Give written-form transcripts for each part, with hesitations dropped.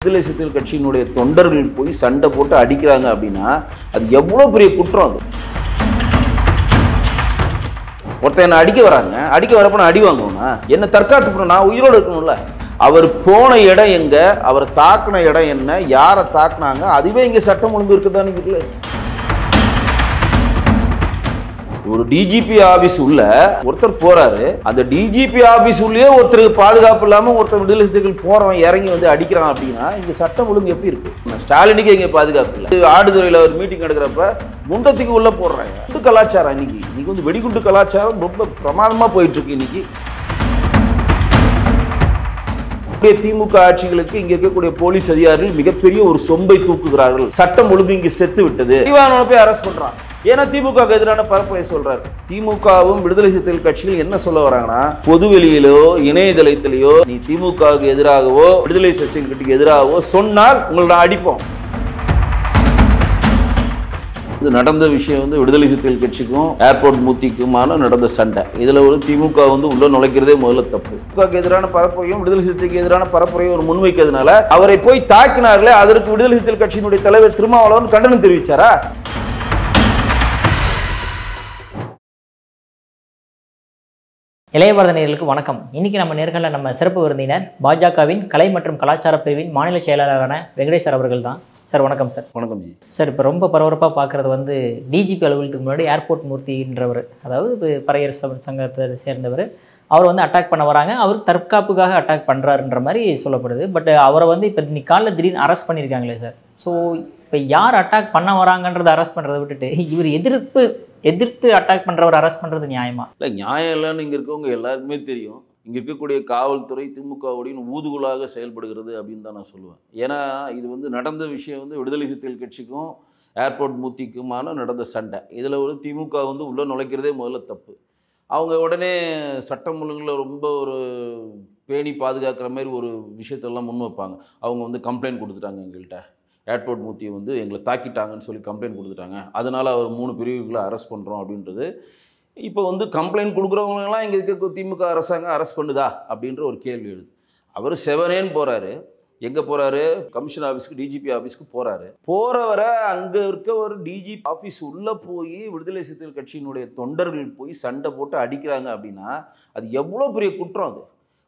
விடுதலை சிறுத்தைகள் கட்சியினுடைய தொண்டர்கள் போய் சண்டை போட்டு அடிக்கிறாங்க அப்படின்னா அது எவ்வளவு பெரிய குற்றம். அது ஒருத்தர் என்ன அடிக்க வராங்க, அடிக்க வரப்ப நான் அடி வாங்குவேனா? என்ன தற்காத்து நான் உயிரோடு இருக்கணும்ல. அவர் போன இடம் எங்க, அவர் தாக்குன இடம் என்ன, யாரை தாக்குனாங்க, அதுவே இங்க சட்டம் ஒழுங்கு இருக்குதான்னு இருக்குல்ல. ஒரு டிஜிபி ஆபீஸ் உள்ள ஒருத்தர் போறாரு, அந்த டிஜிபி ஆபீஸ் உள்ளே ஒருத்தருக்கு பாதுகாப்பு இல்லாம ஒருத்தர் விடுதலை சிறுத்தைகள் போறவன் இறங்கி வந்து அடிக்கிறான் அப்படின்னா இங்க சட்டம் ஒழுங்கு எப்படி இருக்கு? ஸ்டாலினுக்கு இங்க பாதுகாப்பு இல்லை. ஆடுதுறையில ஒரு மீட்டிங் நடக்கிறப்ப முண்டத்துக்கு உள்ள போடுறாங்க. குண்டு கலாச்சாரம் இன்னைக்கு வந்து வெடிகுண்டு கலாச்சாரம் ரொம்ப பிரமாதமா போயிட்டு இருக்கு. இன்னைக்கு திமுக ஆட்சிகளுக்கு இங்க இருக்கக்கூடிய போலீஸ் அதிகாரிகள் மிகப்பெரிய ஒரு சொம்பை தூக்குகிறார்கள். சட்டம் ஒழுங்கு இங்க செத்து விட்டது. போய் அரெஸ்ட் பண்றான். ஏன்னா திமுக எதிரான பரப்புரை சொல்றாரு. திமுகவும் விடுதலை சிறுத்தைகள் கட்சிகள் என்ன சொல்ல வராங்கன்னா, பொதுவெளியிலோ இணையதளத்திலேயோ நீ திமுகவுக்கு எதிராகவோ விடுதலை சிறுத்தைகள் கட்சிக்கு எதிராகவோ சொன்னால் உங்களை அடிப்போம். இது நடந்த விஷயம் வந்து விடுதலை சிறுத்தைகள் கட்சிக்கும் ஏர்போர்ட் மூர்த்திக்குமான நடந்த சண்டை. இதுல ஒரு திமுக வந்து உள்ள நுழைக்கிறதே முதல்ல தப்பு. திமுக எதிரான பரப்புரையும் விடுதலை சிறுத்தைக்கு எதிரான பரப்புரையும் ஒரு முன்வைக்கிறதுனால அவரை போய் தாக்கினார்களே, அதற்கு விடுதலை சிறுத்தைகள் கட்சியினுடைய தலைவர் திருமாவளவன் கண்டனம் தெரிவிச்சாரா? இளைய பாரத நேயர்களுக்கு வணக்கம். இன்னைக்கு நம்ம நேர்காணல நம்ம சிறப்பு விருந்தினர் பாஜகவின் கலை மற்றும் கலாச்சார பிரிவின் மாநில செயலாளரான வெங்கடேஷ் சார் அவர்கள் தான். சார் வணக்கம் சார். வணக்கம் ஜி. சார், இப்போ ரொம்ப பரபரப்பாக பார்க்குறது வந்து டிஜிபி அலுவலகத்துக்கு முன்னாடி ஏர்போர்ட் மூர்த்தின்றவர், அதாவது இப்போ பறையர் சங்கத்தை சேர்ந்தவர், அவர் வந்து அட்டாக் பண்ண வராங்க. அவர் தற்காப்புக்காக அட்டாக் பண்ணுறாருன்ற மாதிரி சொல்லப்படுது. பட் அவரை வந்து இப்போ இன்னைக்கு காலையில் திடீர்னு அரெஸ்ட் பண்ணியிருக்காங்களே சார். ஸோ இப்போ யார் அட்டாக் பண்ண வராங்கன்றதை அரெஸ்ட் பண்ணுறதை விட்டுட்டு இவர் எதிர்த்து அட்டாக் பண்ணுறவர் அரெஸ்ட் பண்ணுறது நியாயமா? இல்லை, நியாயம் இல்லைன்னு இங்கே இருக்கவங்க எல்லாருக்குமே தெரியும். இங்கே இருக்கக்கூடிய காவல்துறை திமுகவுடைய ஊதுகுலாக செயல்படுகிறது அப்படின்னு தான் நான் சொல்லுவேன். ஏன்னா இது வந்து நடந்த விஷயம் வந்து விடுதலை சிறுத்தைகள் கட்சிக்கும் ஏர்போர்ட் மூர்த்திக்குமான நடந்த சண்டை. இதில் ஒரு திமுக வந்து உள்ளே நுழைக்கிறதே முதல்ல தப்பு. அவங்க உடனே சட்டம் ஒழுங்கில் ரொம்ப ஒரு பேணி பாதுகாக்கிற மாதிரி ஒரு விஷயத்தெல்லாம் முன் வைப்பாங்க. அவங்க வந்து கம்ப்ளைண்ட் கொடுத்துட்டாங்க, எங்கள்கிட்ட ஏர்போர்ட் மூர்த்தியை வந்து எங்களை தாக்கிட்டாங்கன்னு சொல்லி கம்ப்ளைண்ட் கொடுத்துட்டாங்க, அதனால் அவர் 3 பிரிவுகளை அரெஸ்ட் பண்ணுறோம் அப்படின்றது. இப்போ வந்து கம்ப்ளைண்ட் கொடுக்குறவங்களெல்லாம் இங்கே இருக்க திமுக அரசாங்கம் அரெஸ்ட் பண்ணுதா அப்படின்ற ஒரு கேள்வி எழுது. அவர் செவனேன்னு போகிறாரு. எங்கே போகிறாரு? கமிஷன் ஆஃபீஸ்க்கு, டிஜிபி ஆஃபீஸ்க்கு போகிறாரு. போகிறவரை அங்கே இருக்க ஒரு டிஜிபி ஆஃபீஸ் உள்ளே போய் விடுதலை சிறுத்தைகள் கட்சியினுடைய தொண்டர்கள் போய் சண்டை போட்டு அடிக்கிறாங்க அப்படின்னா அது எவ்வளோ பெரிய குற்றம். அது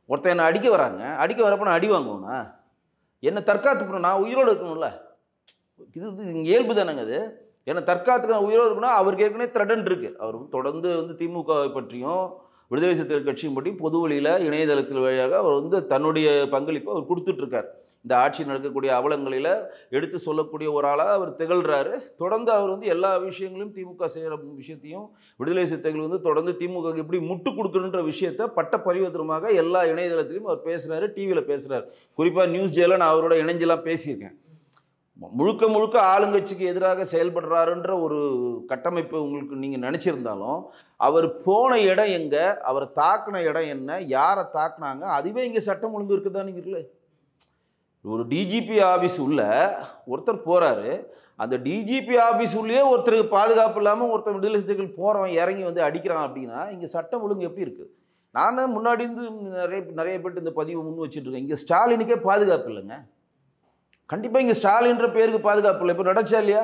ஒருத்தர் என்ன அடிக்க வராங்க, அடிக்க வரப்போ நான் அடி வாங்குவேனா? என்ன தற்காத்து நான் உயிரோடு இருக்கணும்ல. இது இயல்பு தானேங்க. அது ஏன்னா தற்காத்துக்கு நான் உயிரோடு இருக்கணும். அவருக்கு ஏற்கனவே த்ரெட்டன் இருக்குது. அவர் தொடர்ந்து வந்து திமுகவை பற்றியும் விடுதலை சிறுத்தைகள் கட்சியும் பற்றியும் பொது வழியில் இணையதளத்தில் வழியாக அவர் வந்து தன்னுடைய பங்களிப்பை அவர் கொடுத்துட்ருக்கார். இந்த ஆட்சி நடக்கக்கூடிய அவலங்களில் எடுத்து சொல்லக்கூடிய ஒரு ஆளாக அவர் திகழ்கிறாரு. தொடர்ந்து அவர் வந்து எல்லா விஷயங்களையும் திமுக செய்கிற விஷயத்தையும் விடுதலை சிறுத்தைகள் வந்து தொடர்ந்து திமுக எப்படி முட்டு கொடுக்கணுன்ற விஷயத்தை பட்ட பரிவர்த்தனமாக எல்லா இணையதளத்திலையும் அவர் பேசுகிறாரு, டிவியில் பேசுகிறார். குறிப்பாக நியூஸ் ஜேல நான் அவரோட இணைஞ்செல்லாம் பேசியிருக்கேன். முழுக்க ஆளுங்கட்சிக்கு எதிராக செயல்படுறாருன்ற ஒரு கட்டமைப்பு உங்களுக்கு நீங்கள் நினச்சிருந்தாலும் அவர் போன இடம் எங்க, அவர் தாக்குன இடம் என்ன, யாரை தாக்குனாங்க, அதுவே இங்கே சட்டம் ஒழுங்கு இருக்குதான்னு இருக்குல்ல. ஒரு டிஜிபி ஆஃபீஸ் உள்ள ஒருத்தர் போகிறாரு, அந்த டிஜிபி ஆஃபீஸ் உள்ளே ஒருத்தருக்கு பாதுகாப்பு இல்லாமல் ஒருத்தர் விடுதலை சிறுத்தைகள் போகிறவன் இறங்கி வந்து அடிக்கிறான் அப்படின்னா இங்கே சட்டம் ஒழுங்கு எப்படி இருக்குது? நான் முன்னாடி இருந்து நிறைய பேர் இந்த பதிவை முன் வச்சுட்ருக்கேன். இங்கே ஸ்டாலினுக்கே பாதுகாப்பு இல்லைங்க. கண்டிப்பாக இங்கே ஸ்டாலின்ற பேருக்கு பாதுகாப்பு இல்லை. இப்போ நடச்சா இல்லையா?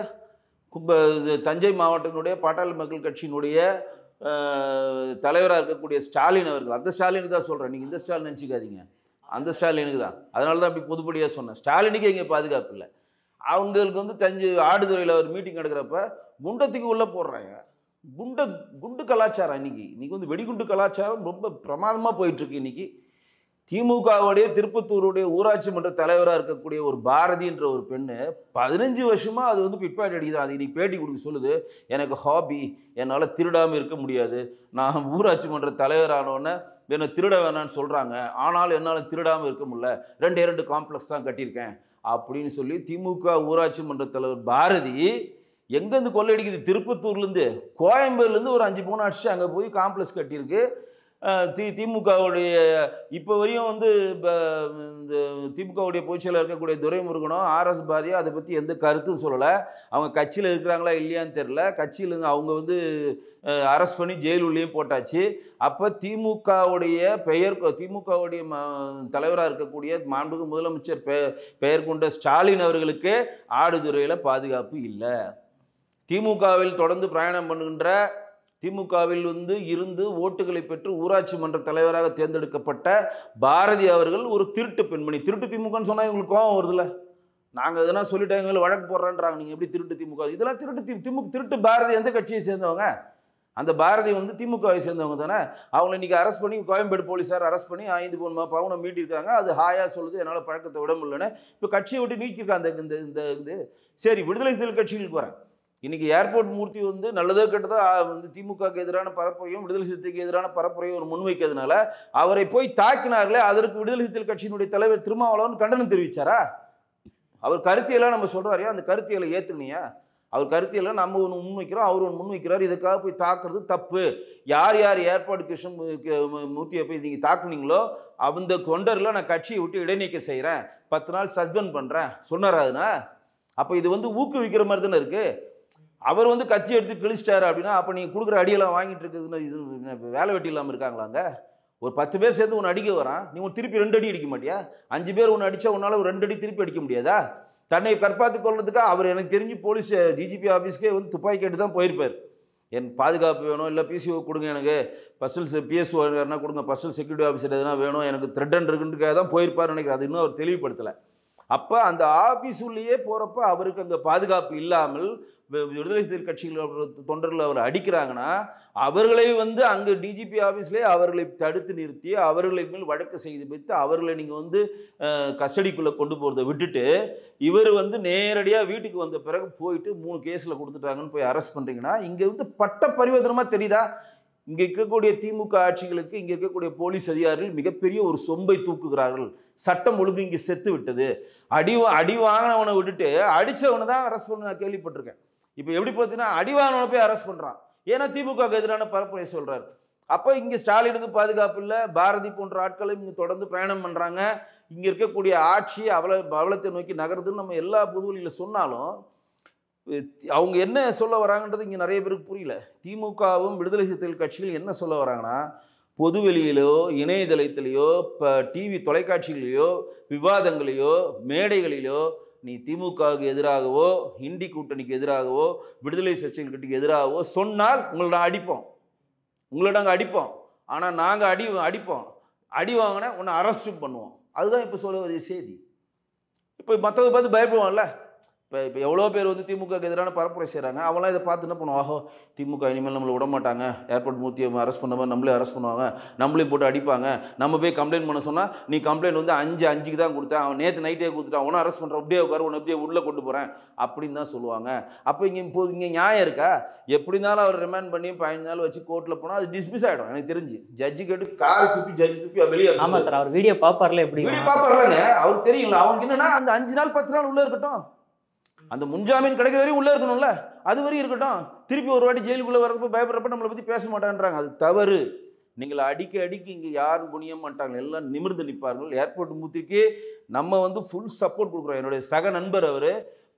தஞ்சை மாவட்டத்தினுடைய பாட்டாளி மக்கள் கட்சியினுடைய தலைவராக இருக்கக்கூடிய ஸ்டாலின் அவர்கள், அந்த ஸ்டாலினுக்கு தான் சொல்கிறேன். நீங்கள் இந்த ஸ்டாலின் நினச்சிக்காதீங்க, அந்த ஸ்டாலினுக்கு தான். அதனால தான் அப்படி பொதுப்படியாக சொன்னேன். ஸ்டாலினுக்கே இங்கே பாதுகாப்பு இல்லை. அவங்களுக்கு வந்து தஞ்சை ஆடுதுறையில் ஒரு மீட்டிங் நடக்கிறப்ப முண்டத்துக்கு உள்ளே போடுறாங்க. குண்டு கலாச்சாரம் இன்னைக்கு வந்து வெடிகுண்டு கலாச்சாரம் ரொம்ப பிரமாதமாக போயிட்டுருக்கு. இன்னைக்கு திமுகவுடைய திருப்பத்தூருடைய ஊராட்சி மன்ற தலைவராக இருக்கக்கூடிய ஒரு பாரதின்ற ஒரு பெண்ணு 15 வருஷமாக அது வந்து பிட்பாட் அடிக்குது. அது இன்னைக்கு பேட்டி கொடுக்க சொல்லுது, எனக்கு ஹாபி, என்னால் திருடாமல் இருக்க முடியாது, நான் ஊராட்சி மன்ற தலைவரானோடனே என்னை திருட வேணான்னு சொல்கிறாங்க, ஆனாலும் என்னால் திருடாமல் இருக்க முடியல, 2 காம்ப்ளெக்ஸ் தான் கட்டியிருக்கேன் அப்படின்னு சொல்லி திமுக ஊராட்சி மன்ற தலைவர் பாரதி எங்கேருந்து கொள்ளையடிக்குது? திருப்பத்தூர்லேருந்து, கோயம்பேடுலேருந்து ஒரு 5 அடிச்சு அங்கே போய் காம்ப்ளெக்ஸ் கட்டியிருக்கு. திமுகவுடைய இப்போ வரையும் வந்து இந்த திமுகவுடைய பொதுச்செயலாளர் இருக்கக்கூடிய துரைமுருகனும் ஆர்எஸ் பாரதியும் அதை பற்றி எந்த கருத்தும் சொல்லலை. அவங்க கட்சியில் இருக்கிறாங்களா இல்லையான்னு தெரில. கட்சியில் அவங்க வந்து அரெஸ்ட் பண்ணி ஜெயில் உள்ளேயும் போட்டாச்சு. அப்போ திமுகவுடைய தலைவராக இருக்கக்கூடிய மாண்புமிகு முதலமைச்சர் பெயர் கொண்ட ஸ்டாலின் அவர்களுக்கு ஆடுதுறையில் பாதுகாப்பு இல்லை. திமுகவில் தொடர்ந்து பிரயாணம் பண்ணுகின்ற, திமுகவில் வந்து இருந்து ஓட்டுகளை பெற்று ஊராட்சி மன்ற தலைவராக தேர்ந்தெடுக்கப்பட்ட பாரதி அவர்கள் ஒரு திருட்டு பெண்மணி. திருட்டு திமுகன்னு சொன்னால் இவங்களுக்கு கோவம் வருதுல்ல. நாங்கள் எதனா சொல்லிட்டோம் எங்களை வழக்கு போடுறேன்றாங்க. நீங்கள் எப்படி திருட்டு திமுக? இதெல்லாம் திருட்டு பாரதி எந்த கட்சியை சேர்ந்தவங்க? அந்த பாரதி வந்து திமுகவை சேர்ந்தவங்க தானே. அவங்களை இன்றைக்கி அரெஸ்ட் பண்ணி கோயம்பேடு போலீஸார் அரெஸ்ட் பண்ணி 5 பவுனை மீட்டிருக்காங்க. அது ஹாயாக சொல்லுது என்னால் பழக்கத்தை விட முடியலன்னு. இப்போ கட்சியை விட்டு நீக்கிருக்காங்க. இந்த இது சரி, விடுதலை சிறுத்தைகள் கட்சிகளுக்கு வரேன். இன்றைக்கி ஏர்போர்ட் மூர்த்தி வந்து நல்லதோ கெட்டதோ வந்து திமுகவுக்கு எதிரான பரப்புரையும் விடுதலை சிறுத்தைக்கு எதிரான பரப்புரையும் ஒரு முன்வைக்கிறதுனால அவரை போய் தாக்கினார்களே, அதற்கு விடுதலை சிறுத்தைகள் கட்சியினுடைய தலைவர் திருமாவளவன் கண்டனம் தெரிவித்தாரா? அவர் கருத்தியெல்லாம் நம்ம சொல்கிறாரையா, அந்த கருத்தியலை ஏற்றுனியா? அவர் கருத்தியெல்லாம் நம்ம ஒன்று முன்வைக்கிறோம், அவர் ஒன்று முன்வைக்கிறார். இதுக்காக போய் தாக்குறது தப்பு. யார் ஏர்போர்ட் கிருஷ்ண மூர்த்தியை போய் நீங்கள் தாக்குனீங்களோ அந்த தொண்டரில் நான் கட்சியை விட்டு இடைநீக்கம் செய்கிறேன், 10 நாள் சஸ்பெண்ட் பண்ணுறேன் சொன்னாராதுன்னா, அப்போ இது வந்து ஊக்குவிக்கிற மாதிரி தானே இருக்குது. அவர் வந்து கட்சி எடுத்து கிழிச்சிட்டாரு அப்படின்னா அப்போ நீங்கள் கொடுக்குற அடியெல்லாம் வாங்கிட்டு இருக்குதுன்னு இது வேலை வெட்டி இல்லாமல் இருக்காங்களாங்க? ஒரு 10 பேர் சேர்ந்து ஒன்று அடிக்க வரான், நீ ஒன்று திருப்பி 2 அடி அடிக்க மாட்டியா? 5 பேர் ஒன்று அடித்தா உன்னால் ஒரு 2 அடி திருப்பி அடிக்க முடியாதா? தன்னை கற்பாத்து கொள்றதுக்கு அவர் எனக்கு தெரிஞ்சு போலீஸ் டிஜிபி ஆஃபீஸ்க்கே வந்து துப்பாக்கி கேட்டு தான் போயிருப்பார். என் பாதுகாப்பு வேணும், இல்லை பிசிஓ கொடுங்க, எனக்கு பர்சனல் பிஎஸ்ஓ யாருன்னா கொடுங்க, பர்சனல் செக்யூரிட்டி ஆஃபீஸர் எதுனா வேணும், எனக்கு த்ரெட்டன் இருக்குன்றதுக்காக தான் போயிருப்பார் நினைக்கிறேன். அது இன்னும் அவர் தெளிவுபடுத்தலை. அப்போ அந்த ஆஃபீஸ் உள்ளேயே போகிறப்ப அவருக்கு அங்கே பாதுகாப்பு இல்லாமல் விடுதலை சிறுத்தைகள் கட்சிகள் தொண்டர்கள் அவர் அடிக்கிறாங்கன்னா அவர்களை வந்து அங்கே டிஜிபி ஆஃபீஸ்லேயே அவர்களை தடுத்து நிறுத்தி அவர்களை மேல் வழக்கு செய்து வைத்து அவர்களை நீங்கள் வந்து கஸ்டடிக்குள்ளே கொண்டு போகிறத விட்டுட்டு இவர் வந்து நேரடியாக வீட்டுக்கு வந்த பிறகு போயிட்டு 3 கேஸில் கொடுத்துட்டாங்கன்னு போய் அரெஸ்ட் பண்ணுறீங்கன்னா இங்கே வந்து பட்ட பரிவர்த்தனமாக தெரியுதா? இங்கே இருக்கக்கூடிய திமுக ஆட்சிகளுக்கு இங்கே இருக்கக்கூடிய போலீஸ் அதிகாரிகள் மிகப்பெரிய ஒரு சொம்பை தூக்குகிறார்கள். சட்டம் ஒழுங்கு இங்கே செத்து விட்டது. அடி வாங்கினவனை விட்டுட்டு அடித்தவனை தான் அரெஸ்ட் பண்ண நான் கேள்விப்பட்டிருக்கேன். இப்போ எப்படி பார்த்தீங்கன்னா அடி வாங்கினவனை போய் அரெஸ்ட் பண்ணுறான். ஏன்னா திமுகவுக்கு எதிரான பரப்புரை சொல்கிறார். அப்போ இங்கே ஸ்டாலினுக்கு பாதுகாப்பு இல்லை. பாரதி போன்ற ஆட்களும் இங்கே தொடர்ந்து பிரயாணம் பண்ணுறாங்க. இங்கே இருக்கக்கூடிய ஆட்சி அவலத்தை நோக்கி நகருதுன்னு நம்ம எல்லா பொதுவெளியில் சொன்னாலும் அவங்க என்ன சொல்ல வராங்கன்றது இங்கே நிறைய பேருக்கு புரியல. திமுகவும் விடுதலை சிறுத்தைகள் கட்சிகள் என்ன சொல்ல வராங்கன்னா, பொதுவெளியிலோ இணையதளத்திலேயோ இப்போ டிவி தொலைக்காட்சிகளிலேயோ விவாதங்களையோ மேடைகளிலோ நீ திமுகவுக்கு எதிராகவோ இண்டி கூட்டணிக்கு எதிராகவோ விடுதலை சிறுத்தைகள் கட்சிக்கு எதிராகவோ சொன்னால் உங்களை நாங்கள் அடிப்போம். ஆனால் நாங்கள் அடிப்போம். அடி வாங்கினா உன்னை அரெஸ்ட்டும் பண்ணுவோம். அதுதான் இப்போ சொல்ல ஒரு செய்தி. இப்போ மற்றவங்க பார்த்து பயப்படுவான்ல. இப்போ எவ்வளோ பேர் வந்து திமுகவுக்கு எதிரான பரப்புரை செய்கிறாங்க. அவங்களாம் இதை பார்த்து என்ன பண்ணுவோம், ஆஹோ திமுக இனிமேல் நம்மளை விட மாட்டாங்க, ஏர்போர்ட் மூர்த்தியை அரெஸ்ட் பண்ணாமல் நம்மளே அரெஸ்ட் பண்ணுவாங்க, நம்மளையும் போட்டு அடிப்பாங்க, நம்ம போய் கம்ப்ளைண்ட் பண்ண சொன்னால் நீ கம்ப்ளைண்ட் வந்து 5:05க்கு தான் கொடுத்தேன், அவன் நேற்று நைட்டே கொடுத்துட்டான், உன்னை அரெஸ்ட் பண்ணுறான், அப்படியே உட்காரு, உன்னை அப்படியே உள்ளே கொண்டு போகிறேன் அப்படின்னு தான் சொல்லுவாங்க. அப்போ இங்கே நியாயம் இருக்கா? எப்படி இருந்தாலும் அவர் ரிமாண்ட் பண்ணி 15 நாள் வச்சு கோர்ட்டில் போனால் அது டிஸ்மிஸ் ஆகிடும். எனக்கு தெரிஞ்சு ஜட்ஜி கேட்டு காரை துப்பி வெளியே. ஆமாம் சார், அவர் வீடியோ பார்ப்பார்ல, எப்படி வீடியோ பார்ப்பார்லங்க, அவருக்கு தெரியுங்களா? அவனுக்கு என்னன்னா அந்த 5 நாள் 10 நாள் உள்ளே இருக்கட்டும், அந்த முன்ஜாமீன் கிடைக்கிற வரையும் உள்ளே இருக்கணும்ல, அது வரையும் இருக்கட்டும். திருப்பி ஒரு வாட்டி ஜெயிலுக்குள்ளே வரப்போ பயப்படுறப்ப நம்மளை பற்றி பேச மாட்டான்றாங்க. அது தவறு. நீங்கள் அடிக்க இங்கே யாரும் குனிய மாட்டாங்க, எல்லாம் நிமிர்ந்து நிற்பார்கள். ஏர்போர்ட் மூர்த்திக்கு நம்ம வந்து ஃபுல் சப்போர்ட் கொடுக்குறோம். என்னுடைய சக நண்பர் அவர்.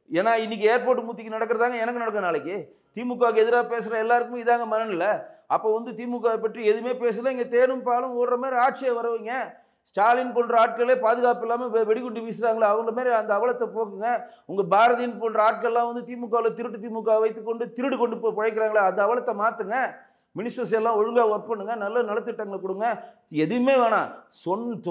ஏன்னா இன்றைக்கி ஏர்போர்ட் மூர்த்திக்கு நடக்கிறதாங்க எனக்கு நடக்கும். நாளைக்கு திமுகவுக்கு எதிராக பேசுகிற எல்லாருக்குமே இதாங்க மனநிலை. அப்போ வந்து திமுக பற்றி எதுவுமே பேசல, இங்கே தேனும் பாலும் ஓடுற மாதிரி ஆட்சியை வரவங்க. ஸ்டாலின் போன்ற ஆட்களே பாதுகாப்பு இல்லாமல் வெடிகுண்டு வீசுகிறாங்களே, அவங்கள மாதிரி அந்த அவலத்தை போக்குங்க. உங்கள் பாரதியின் போன்ற ஆட்கள்லாம் வந்து திமுகவில் திருட்டு திமுக வைத்துக்கொண்டு திருடு கொண்டு போய் பிழைக்கிறாங்களே, அந்த அவலத்தை மாற்றுங்க. மினிஸ்டர்ஸ் எல்லாம் ஒழுங்காக ஒர்க் பண்ணுங்க, நல்ல நலத்திட்டங்களை கொடுங்க. எதுவுமே வேணாம்.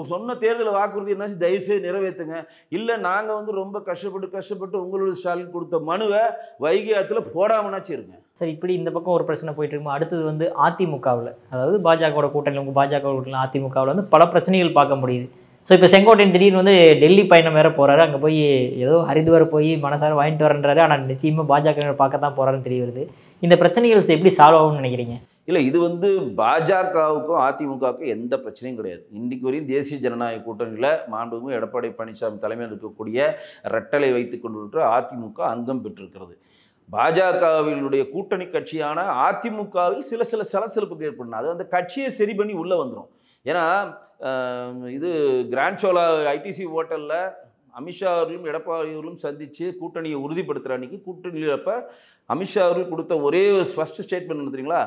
சொன்ன தேர்தல் வாக்குறுதி என்னாச்சு தயவுசெய்து நிறைவேற்றுங்க. இல்லை நாங்கள் வந்து ரொம்ப கஷ்டப்பட்டு உங்களோட ஸ்டாலின் கொடுத்த மனுவை வைகை ஆற்றுல போடாமனாச்சு இருங்க. சரி, இப்படி இந்த பக்கம் ஒரு பிரச்சனை போயிட்டு இருக்குமோ, அடுத்தது வந்து அதிமுகவில், அதாவது பாஜகவோட கூட்டணி, உங்கள் பாஜக கூட்டணி அதிமுகவில் வந்து பல பிரச்சனைகள் பார்க்க முடியுது. ஸோ இப்போ செங்கோட்டையன் திடீர்னு வந்து டெல்லி பயணம் வேறு போகிறாரு. அங்கே போய் ஏதோ ஹரித்வார் போய் மனசார வாங்கிட்டு வரன்றாரு. ஆனால் நிச்சயமாக பாஜக பார்க்க தான் போகிறாருன்னு தெரிய வருது. இந்த பிரச்சனைகள் எப்படி சால்வ் ஆகும்னு நினைக்கிறீங்க? இல்லை, இது வந்து பாஜகவுக்கும் அதிமுகவுக்கும் எந்த பிரச்சனையும் கிடையாது. இன்றைக்கு வரையும் தேசிய ஜனநாயக கூட்டணியில் மாண்புமிகு எடப்பாடி பழனிசாமி தலைமையில் இருக்கக்கூடிய ரெட்டலை வைத்து கொண்டிருக்கிற அதிமுக அங்கம் பெற்றிருக்கிறது. பாஜகவினுடைய கூட்டணி கட்சியான அதிமுகவில் சில சலசலப்புக்கு ஏற்படணும். அது அந்த கட்சியை சரி பண்ணி உள்ளே வந்துடும். ஏன்னா இது கிராண்ட் சோலா ஐடிசி ஹோட்டலில் அமித்ஷா அவர்களும் எடப்பாடி அவர்களும் சந்தித்து கூட்டணியை உறுதிப்படுத்துகிற அன்றைக்கி கூட்டணியில் அப்போ அமித்ஷா அவர்கள் கொடுத்த ஒரே ஒரு ஃபர்ஸ்ட் ஸ்டேட்மெண்ட் தெரியுங்களா,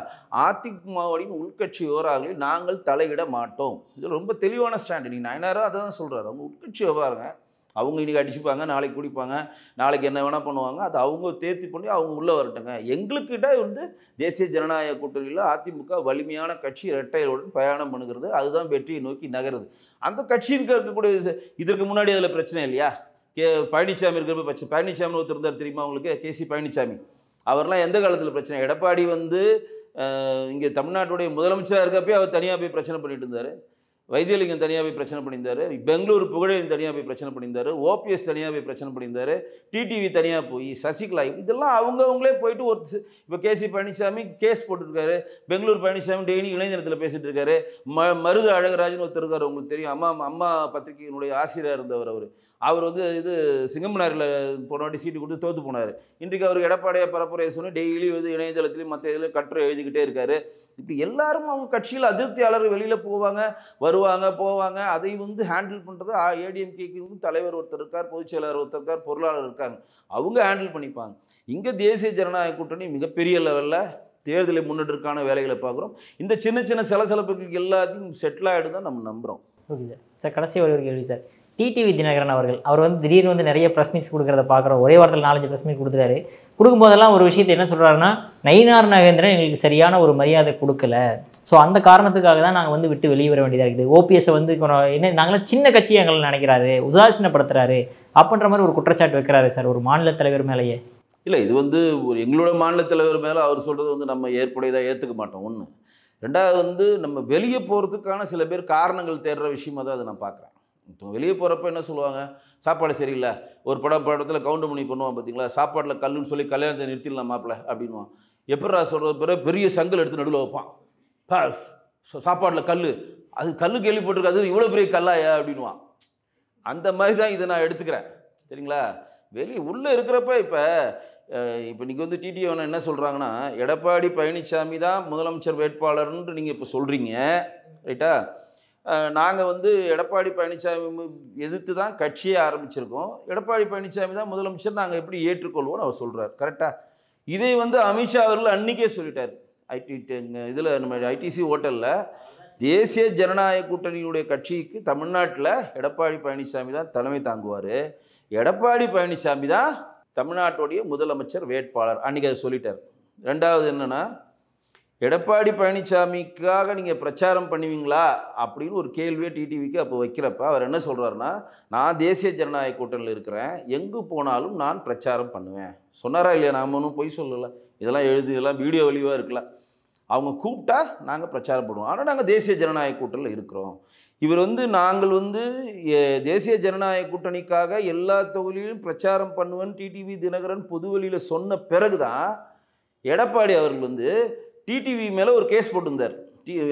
அதிமுகவின் உள்கட்சி விவகாரங்களில் நாங்கள் தலையிட மாட்டோம். இது ரொம்ப தெளிவான ஸ்டாண்டு. நீங்கள் நயனாரா அதை தான் சொல்கிறாரு. அவங்க உள்கட்சி விவகாரங்க, அவங்க இன்றைக்கி அடிச்சுப்பாங்க, நாளைக்கு குடிப்பாங்க, நாளைக்கு என்ன வேணால் பண்ணுவாங்க, அது அவங்க தேர்த்தி பண்ணி அவங்க உள்ளே வரட்டுங்க. எங்களுக்கிட்ட வந்து தேசிய ஜனநாயக கூட்டணியில் அதிமுக வலிமையான கட்சி இரட்டையுடன் பயணம் பண்ணுகிறது, அதுதான் வெற்றியை நோக்கி நகருது. அந்த கட்சிக்கு இருக்கக்கூடிய இதற்கு முன்னாடி அதில் பிரச்சனை இல்லையா, பழனிசாமி இருக்கிற பிரச்சனை. பழனிசாமி ஒருத்தர் இருந்தார் தெரியுமா உங்களுக்கு, கேசி பழனிசாமி. அவர்லாம் எந்த காலத்தில் பிரச்சனை, எடப்பாடி வந்து இங்கே தமிழ்நாட்டுடைய முதலமைச்சராக இருக்கப்பே அவர் தனியாக போய் பிரச்சனை பண்ணிட்டு இருந்தார். வைத்தியலிங்கம் தனியாக போய் பிரச்சனை பண்ணியிருந்தார். பெங்களூர் புகழேந்தி தனியாக போய் பிரச்சனை பண்ணியிருந்தார். ஓபிஎஸ் தனியாக போய் பிரச்சனை பண்ணியிருந்தார். டிடிவி தனியாக போய் சசிகலா, இதெல்லாம் அவங்கவுங்களே போயிட்டு ஒரு இப்போ கேசி பழனிசாமி கேஸ் போட்டுருக்காரு. பெங்களூர் பழனிசாமி டெய்லி இளைஞரத்தில் பேசிகிட்டு இருக்காரு. மருது அழகராஜன் ஒருத்தர் இருக்கார், உங்களுக்கு தெரியும், அம்மா பத்திரிகையினுடைய ஆசிரியராக இருந்தவர். அவர் வந்து இது சிங்கம்பனாரில் போன வாட்டி சீட்டு கொடுத்து தோற்று போனார். இன்றைக்கு அவருக்கு எடப்பாடியை பரப்புரையை சொன்னி டெய்லி வந்து இணையதளத்துலையும் மற்ற இதில் கட்டுரை எழுதிக்கிட்டே இருக்காரு. இப்படி எல்லாரும் அவங்க கட்சியில் அதிருப்தியாளர்கள் வெளியில் வருவாங்க. அதை வந்து ஹேண்டில் பண்ணுறது ஏடிஎம்கேக்கு தலைவர் ஒருத்தர் இருக்கார், பொதுச் செயலாளர் ஒருத்தர் இருக்கார், பொருளாளர் இருக்காங்க, அவங்க ஹேண்டில் பண்ணிப்பாங்க. இங்கே தேசிய ஜனநாயக கூட்டணி மிகப்பெரிய லெவலில் தேர்தலை முன்னெடுக்கான வேலைகளை பார்க்குறோம். இந்த சின்ன சலசலப்புகளுக்கு எல்லாத்தையும் செட்டில் ஆகிட்டு தான் நம்ம நம்புகிறோம். Okay sir. சார் கடைசி ஒரு கேள்வி சார். டிடிவி தினகரன் அவர் வந்து திடீர்னு வந்து நிறைய ப்ரெஸ் மீட்ஸ் கொடுக்குறத பார்க்குறோம். ஒரே வாரத்தில் 4-5 ப்ரெஸ் மீட் கொடுத்துட்டாரு. கொடுக்கும்போதெல்லாம் ஒரு விஷயத்தை என்ன சொல்கிறாருன்னா, நயினார் நாகேந்திரன் எங்களுக்கு சரியான ஒரு மரியாதை கொடுக்கல, ஸோ அந்த காரணத்துக்காக தான் நாங்கள் வந்து விட்டு வெளியே வர வேண்டியதாக இருக்குது. ஓபிஎஸ்ஸை வந்து என்ன நாங்களாம் சின்ன கட்சி எங்களை நினைக்கிறாரு, உதாசீனப்படுத்துறாரு அப்படின்ற மாதிரி ஒரு குற்றச்சாட்டு வைக்கிறாரு சார் ஒரு மாநில தலைவர் மேலேயே. இல்லை, இது வந்து ஒரு எங்களோட மாநில தலைவர் மேலே அவர் சொல்கிறது வந்து நம்ம ஏற்புடையதாக ஏற்றுக்க மாட்டோம். ஒன்று. ரெண்டாவது வந்து நம்ம வெளியே போகிறதுக்கான சில பேர் காரணங்கள் தேடுற விஷயமாக தான் அதை நான் பார்க்குறேன். வெளியே போகிறப்ப என்ன சொல்லுவாங்க, சாப்பாடு சரியில்லை. ஒரு படத்தில் கவுண்டர் பண்ணி பண்ணுவான் பார்த்தீங்களா, சாப்பாட்டில் கல்லுன்னு சொல்லி கல்யாணத்தை நிறுத்திடலாம் மாப்பிள்ள அப்படின்வான். எப்படா சொல்கிறது, பிறகு பெரிய சங்கல் எடுத்து நடுவில் வைப்பான், சாப்பாட்டில் கல், அது கல் கேள்விப்பட்டிருக்காது, இவ்வளோ பெரிய கல்லாயா அப்படின்வான். அந்த மாதிரி தான் இதை நான் எடுத்துக்கிறேன். சரிங்களா, உள்ளே இருக்கிறப்ப இப்போ நீங்கள் வந்து டிடிவி என்ன சொல்கிறாங்கன்னா, எடப்பாடி பழனிசாமி தான் முதலமைச்சர் வேட்பாளர்ன்ட்டு நீங்கள் இப்போ சொல்கிறீங்க, ரைட்டா? நாங்கள் வந்து எடப்பாடி பழனிசாமி எதிர்த்து தான் கட்சியே ஆரம்பிச்சிருக்கோம், எடப்பாடி பழனிசாமி தான் முதலமைச்சர், நாங்கள் எப்படி ஏற்றுக்கொள்வோம்னு அவர் சொல்கிறார். கரெக்டாக? இதை வந்து அமித்ஷா அவர்கள் அன்றைக்கே சொல்லிட்டார். இதில் நம்ம ஐடிசி ஹோட்டலில் தேசிய ஜனநாயக கூட்டணியுடைய கட்சிக்கு தமிழ்நாட்டில் எடப்பாடி பழனிசாமி தான் தலைமை தாங்குவார், எடப்பாடி பழனிசாமி தான் தமிழ்நாட்டுடைய முதலமைச்சர் வேட்பாளர், அன்றைக்கி அதை சொல்லிட்டார். ரெண்டாவது என்னென்னா, எடப்பாடி பழனிசாமிக்காக நீங்கள் பிரச்சாரம் பண்ணுவீங்களா அப்படின்னு ஒரு கேள்வியை டிடிவிக்கு அப்போ வைக்கிறப்ப அவர் என்ன சொல்கிறாருன்னா, நான் தேசிய ஜனநாயக கூட்டணியில் இருக்கிறேன், எங்கு போனாலும் நான் பிரச்சாரம் பண்ணுவேன் சொன்னாரா இல்லையா? நாம் ஒன்றும் பொய் சொல்லலை, இதெல்லாம் இதெல்லாம் வீடியோ வழிவாக இருக்கலாம். அவங்க கூப்பிட்டா நாங்கள் பிரச்சாரம் பண்ணுவோம், ஆனால் நாங்கள் தேசிய ஜனநாயக கூட்டணியில் இருக்கிறோம். இவர் வந்து நாங்கள் வந்து தேசிய ஜனநாயக கூட்டணிக்காக எல்லா தொகுதியிலும் பிரச்சாரம் பண்ணுவேன் டிடிவி தினகரன் பொதுவெளியில் சொன்ன பிறகு தான் எடப்பாடி அவர்கள் வந்து டிடிவி மேலே ஒரு கேஸ் போட்டிருந்தார்.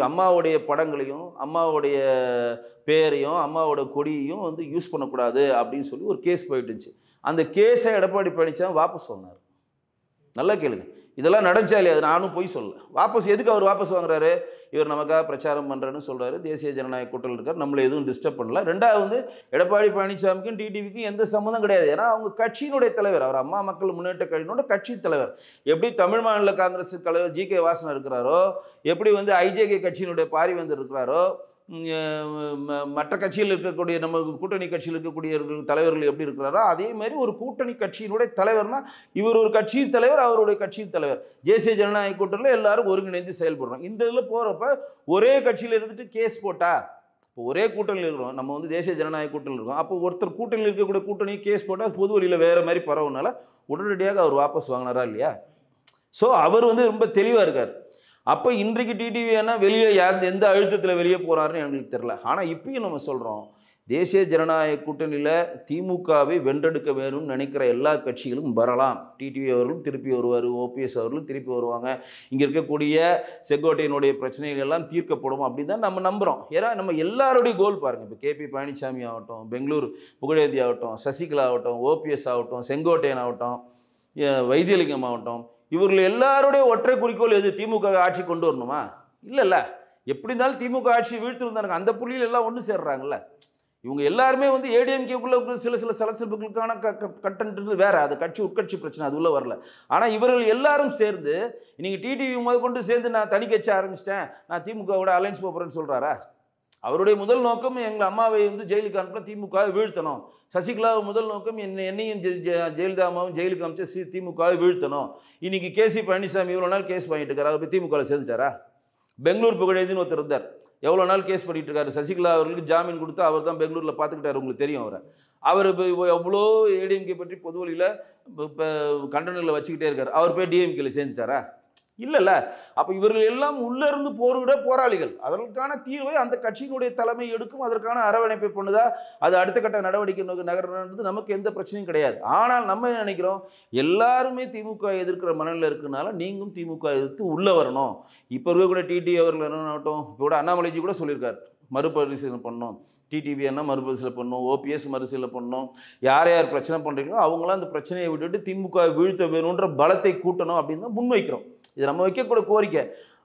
அம்மாவுடைய படங்களையும் அம்மாவுடைய பேரையும் அம்மாவோட கொடியையும் வந்து யூஸ் பண்ணக்கூடாது அப்படின்னு சொல்லி ஒரு கேஸ் போயிட்டு இருந்துச்சு. அந்த கேஸை எடப்பாடி பழனிசாமி வாபஸ் வாங்கினார். நல்லா கேளுங்க, இதெல்லாம் நடந்துச்சா இல்லையா? அது நானும் போய் சொல்லலை. எதுக்கு அவர் வாபஸ் வாங்குறாரு? இவர் நமக்காக பிரச்சாரம் பண்ணுறேன்னு சொல்கிறாரு, தேசிய ஜனநாயக கூட்டணியில் இருக்கார், நம்மளை எதுவும் டிஸ்டர்ப் பண்ணல. ரெண்டாவது வந்து எடப்பாடி பழனிசாமிக்கும் டிடிவிக்கும் எந்த சம்மந்தம் கிடையாது. ஏன்னா அவங்க கட்சியினுடைய தலைவர், அவர் அம்மா மக்கள் முன்னேற்ற கழகத்தினோட கட்சி தலைவர். எப்படி தமிழ் மாநில காங்கிரஸ் தலைவர் ஜி.கே. வாசன் இருக்கிறாரோ, எப்படி வந்து ஐஜேகே கட்சியினுடைய பாரிவேந்தர் இருக்கிறாரோ, மற்ற கட்சியில் இருக்கக்கூடிய நம்ம கூட்டணி கட்சியில் இருக்கக்கூடிய தலைவர்கள் எப்படி இருக்கிறாரோ, அதே மாதிரி ஒரு கூட்டணி கட்சியினுடைய தலைவர்னா இவர் ஒரு கட்சியின் தலைவர், அவருடைய கட்சியின் தலைவர். தேசிய ஜனநாயக கூட்டணியில் எல்லாரும் ஒருங்கிணைந்து செயல்படுறோம். இந்த இதில் போகிறப்ப ஒரே கட்சியில் இருந்துட்டு கேஸ் போட்டா, இப்போ ஒரே கூட்டணியில் இருக்கிறோம், நம்ம வந்து தேசிய ஜனநாயக கூட்டணியில் இருக்கோம், அப்போ ஒருத்தர் கூட்டணியில் இருக்கக்கூடிய கூட்டணி கேஸ் போட்டால் பொது வழியில் வேறு மாதிரி பரவுனால உடனடியாக அவர் வாபஸ் வாங்கினாரா இல்லையா? ஸோ அவர் வந்து ரொம்ப தெளிவாக இருக்கார். அப்போ இன்றைக்கு டிடிவி என்ன வெளியே எந்த அழுத்தத்தில் வெளியே போகிறாருன்னு எங்களுக்கு தெரில. ஆனால் இப்பயும் நம்ம சொல்கிறோம், தேசிய ஜனநாயக கூட்டணியில் திமுகவை வென்றெடுக்க வேணும்னு நினைக்கிற எல்லா கட்சிகளும் வரலாம். டிடிவி அவர்களும் திருப்பி வருவார், ஓபிஎஸ் அவர்களும் திருப்பி வருவாங்க, இங்கே இருக்கக்கூடிய செங்கோட்டையினுடைய பிரச்சனைகள் எல்லாம் தீர்க்கப்படும் அப்படின்னு தான் நம்ம நம்புகிறோம். ஏன்னா நம்ம எல்லாருடைய கோல் பாருங்கள், இப்போ கேபி பழனிசாமி ஆகட்டும், பெங்களூர் புகழேந்தி ஆகட்டும், சசிகலா ஆகட்டும், ஓபிஎஸ் ஆகட்டும், செங்கோட்டையன் ஆகட்டும், வைத்தியலிங்கம் ஆகட்டும், இவர்கள் எல்லாருடைய ஒற்றை குறிக்கோள் எது? திமுக ஆட்சி கொண்டு வரணுமா? இல்லைல்ல. எப்படி இருந்தாலும் திமுக ஆட்சியை வீழ்த்திருந்தாங்க. அந்த புள்ளியில் எல்லாம் ஒன்று சேர்றாங்கல்ல. இவங்க எல்லாருமே வந்து ஏடிஎம்கேக்குள்ள சில சலசலப்புகளுக்கான கண்டென்ட் வேற, அது கட்சி உட்கட்சி பிரச்சனை, அது உள்ள வரல. ஆனால் இவர்கள் எல்லாரும் சேர்ந்து நீங்கள் டிடிவி முதல் கொண்டு சேர்ந்து நான் தனி கட்சி ஆரம்பிச்சிட்டேன், நான் திமுகவோட அலைன்ஸ் போகிறேன்னு சொல்கிறாரா? அவருடைய முதல் நோக்கம் எங்கள் அம்மாவை வந்து ஜெயிலுக்கு அனுப்பின திமுகவை வீழ்த்தணும். சசிகலாவை முதல் நோக்கம் என்னையும் ஜெயலலிதா அம்மாவும் ஜெயிலுக்கு அமைச்சு திமுகவை வீழ்த்தணும். இன்னைக்கு கேசி பழனிசாமி இவ்வளோ நாள் கேஸ் பண்ணிட்டு இருக்காரு, அவர் போய் திமுகவில் சேர்ந்துட்டாரா? பெங்களூர் புகழேந்தின்னு ஒருத்தர் இருந்தார், எவ்வளோ நாள் கேஸ் பண்ணிட்டு இருக்காரு. சசிகலா அவர்களுக்கு ஜாமீன் கொடுத்து அவர் தான் பெங்களூரில் பார்த்துக்கிட்டாரு, உங்களுக்கு தெரியும். அவர் இப்போ எவ்வளோ ஏடிஎம்கே பற்றி பொது வழியில் இப்போ கண்டனரில் வச்சுக்கிட்டே இருக்கார். அவர் போய் டிஎம்கேல சேர்ந்துட்டாரா? இல்லைல்ல. அப்போ இவர்கள் எல்லாம் உள்ளிருந்து போரிட போராளிகள். அதற்கான தீர்வை அந்த கட்சியினுடைய தலைமை எடுக்கும். அதற்கான அரவணைப்பை பண்ணுதா, அது அடுத்த கட்ட நடவடிக்கை நகர்றது நமக்கு எந்த பிரச்சனையும் கிடையாது. ஆனால் நம்ம என்ன நினைக்கிறோம், எல்லாருமே திமுக எதிர்க்கிற மனநிலை இருக்குனால நீங்களும் திமுக எதிர்த்து உள்ளே வரணும். இப்போ இருக்கக்கூடிய டிடி அவர்கள் என்ன ஆகட்டும், இப்போ கூட அண்ணாமலைஜி கூட சொல்லியிருக்காரு, மறுபரிசீலனை பண்ணணும், டிடிவி என்ன மறுபரிசீலனை பண்ணணும், ஓபிஎஸ் மறுசீலனை பண்ணணும், யார் யார் பிரச்சனை பண்ணுறீங்களோ அவங்களாம் அந்த பிரச்சனையை விட்டுட்டு திமுக வீழ்த்த வேணுன்ற பலத்தை கூட்டணும் அப்படின்னு தான் முன்வைக்கிறோம். இது நம்ம வைக்கக்கூட கோரிக்கை.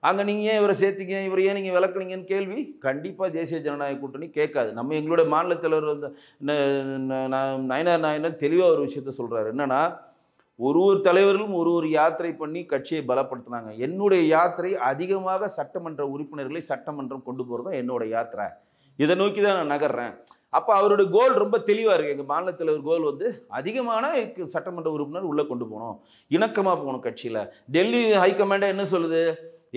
அங்கே நீங்கள் ஏன் இவரை சேர்த்திங்க, இவரை ஏன் நீங்கள் விளக்குனீங்கன்னு கேள்வி கண்டிப்பாக தேசிய ஜனநாயக கூட்டணி கேட்காது. நம்ம எங்களுடைய மாநில தலைவர் வந்து நயனார் தெளிவாக ஒரு விஷயத்த சொல்கிறாரு. என்னன்னா, ஒரு தலைவர்களும் ஒரு யாத்திரை பண்ணி கட்சியை பலப்படுத்தினாங்க. என்னுடைய யாத்திரை அதிகமாக சட்டமன்ற உறுப்பினர்களை சட்டமன்றம் கொண்டு போகிறது தான் என்னோட யாத்திரை. இதை நோக்கி தான் நான் நகர்றேன். அப்போ அவருடைய கோல் ரொம்ப தெளிவாக இருக்குது. எங்கள் மாநில தலைவர் கோல் வந்து அதிகமான சட்டமன்ற உறுப்பினர் உள்ளே கொண்டு போகணும், இணக்கமாக போகணும் கட்சியில். டெல்லி ஹைகமாண்டே என்ன சொல்லுது,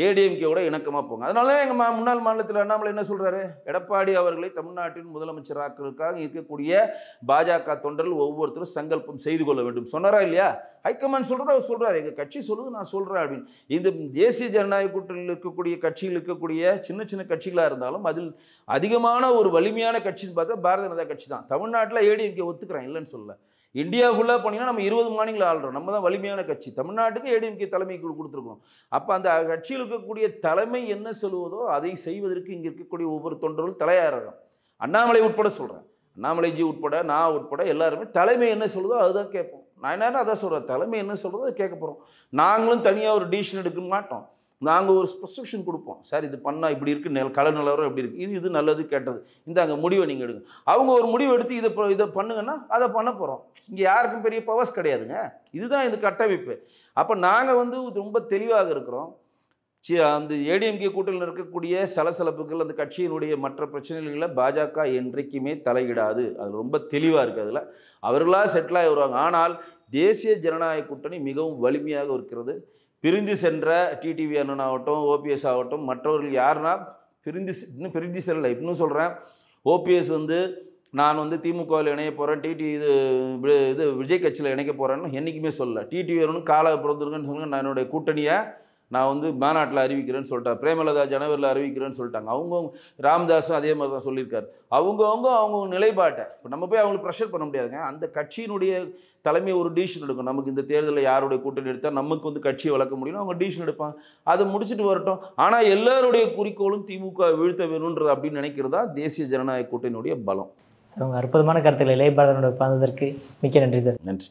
ஏடிஎம்கேவோட இணக்கமாக போங்க. அதனால எங்கள் முன்னாள் மாநிலத்தில் அண்ணாமலை என்ன சொல்கிறாரு, எடப்பாடி அவர்களை தமிழ்நாட்டின் முதலமைச்சராக்குறதுக்காக இருக்கக்கூடிய பாஜக தொண்டர்கள் ஒவ்வொருத்தரும் சங்கல்பம் செய்து கொள்ள வேண்டும் சொன்னாரா இல்லையா? ஹைகமாண்ட் சொல்கிறத அவர் சொல்கிறார், எங்கள் கட்சி சொல்லுது நான் சொல்கிறேன் அப்படின்னு. இந்த தேசிய ஜனநாயக கூட்டணியில் இருக்கக்கூடிய கட்சியில் இருக்கக்கூடிய சின்ன சின்ன கட்சிகளாக இருந்தாலும் அதில் அதிகமான ஒரு வலிமையான கட்சின்னு பார்த்தா பாரதிய ஜனதா கட்சி தான். தமிழ்நாட்டில் ஏடிஎம்கே ஒத்துக்கிறேன், இல்லைன்னு சொல்லலை. இந்தியாவுக்குள்ளே போனீங்கன்னா நம்ம 20 மாநிலங்கள் ஆள்றோம். நம்ம தான் வலிமையான கட்சி. தமிழ்நாட்டுக்கு ஏடிஎம்கே தலைமை கொடுத்துருக்கோம். அப்போ அந்த கட்சியில் இருக்கக்கூடிய தலைமை என்ன சொல்லுவதோ அதை செய்வதற்கு இங்கே இருக்கக்கூடிய ஒவ்வொரு தொண்டர்களும் தலையாயிரம். அண்ணாமலை உட்பட சொல்கிறேன், அண்ணாமலைஜி உட்பட நான் உட்பட எல்லாருமே தலைமை என்ன சொல்லுதோ அதுதான் கேட்போம். நான் என்ன அதான் சொல்கிறேன், தலைமை என்ன சொல்கிறதோ அதை கேட்க போகிறோம். நாங்களும் தனியாக ஒரு டிசிஷன் எடுக்க மாட்டோம். நாங்கள் ஒரு ப்ரிஸ்கிரிப்ஷன் கொடுப்போம். சார் இது பண்ணால் இப்படி இருக்குது, கள நிலவரம் எப்படி இருக்குது, இது நல்லது கெட்டது, இந்த அங்கே முடிவை நீங்கள் எடுங்க. அவங்க ஒரு முடிவு எடுத்து இதை பண்ணுங்கன்னா அதை பண்ண போகிறோம். இங்கே யாருக்கும் பெரிய பவர்ஸ் கிடையாதுங்க. இதுதான் இது கட்டமைப்பு. அப்போ நாங்கள் வந்து ரொம்ப தெளிவாக இருக்கிறோம். அந்த ஏடிஎம்கே கூட்டணியில் இருக்கக்கூடிய சலசலப்புகள், அந்த கட்சியினுடைய மற்ற பிரச்சனைகளில் பாஜக என்றைக்குமே தலையிடாது. அது ரொம்ப தெளிவாக இருக்குது. அதில் அவர்களாக செட்டில் ஆகி வருவாங்க. ஆனால் தேசிய ஜனநாயக கூட்டணி மிகவும் வலிமையாக இருக்கிறது. பிரிந்து சென்ற டிடிவி அண்ணன் ஆகட்டும், ஓபிஎஸ் ஆகட்டும், மற்றவர்கள் யாருன்னா இன்னும் பிரிஞ்சு செல்லலை. இன்னும் சொல்கிறேன், ஓபிஎஸ் வந்து நான் வந்து திமுகவில் இணைய போகிறேன், இது விஜய் கட்சியில் இணைக்க போகிறேன்னு என்றைக்குமே சொல்லலை. டிடிவி அண்ணனும் கால பிறந்திருக்குன்னு சொல்லுங்கள், நான் என்னுடைய கூட்டணியை நான் வந்து மாநாட்டில் அறிவிக்கிறேன்னு சொல்லிட்டார். பிரேமலதா ஜனவரியில் அறிவிக்கிறேன்னு சொல்லிட்டாங்க. அவங்கவுங்க ராமதாஸும் அதே மாதிரி தான் சொல்லியிருக்காரு. அவங்க நிலைப்பாட்டை இப்போ நம்ம போய் அவங்களுக்கு ப்ரெஷர் பண்ண முடியாதுங்க. அந்த கட்சியினுடைய தலைமை ஒரு டிசிஷன் எடுக்கும். நமக்கு இந்த தேர்தலில் யாருடைய கூட்டணி எடுத்தால் நமக்கு வந்து கட்சியை வளர்க்க முடியும், அவங்க டிசிஷன் எடுப்பாங்க. அதை முடிச்சுட்டு வரட்டும். ஆனால் எல்லாருடைய குறிக்கோளும் திமுக வீழ்த்த வேணுன்றது அப்படின்னு நினைக்கிறதா தேசிய ஜனநாயக கூட்டணியுடைய பலம். சார், உங்கள் அற்புதமான கருத்துக்களை இளையபாரதனோட பகிர்ந்ததற்கு மிக்க நன்றி சார். நன்றி.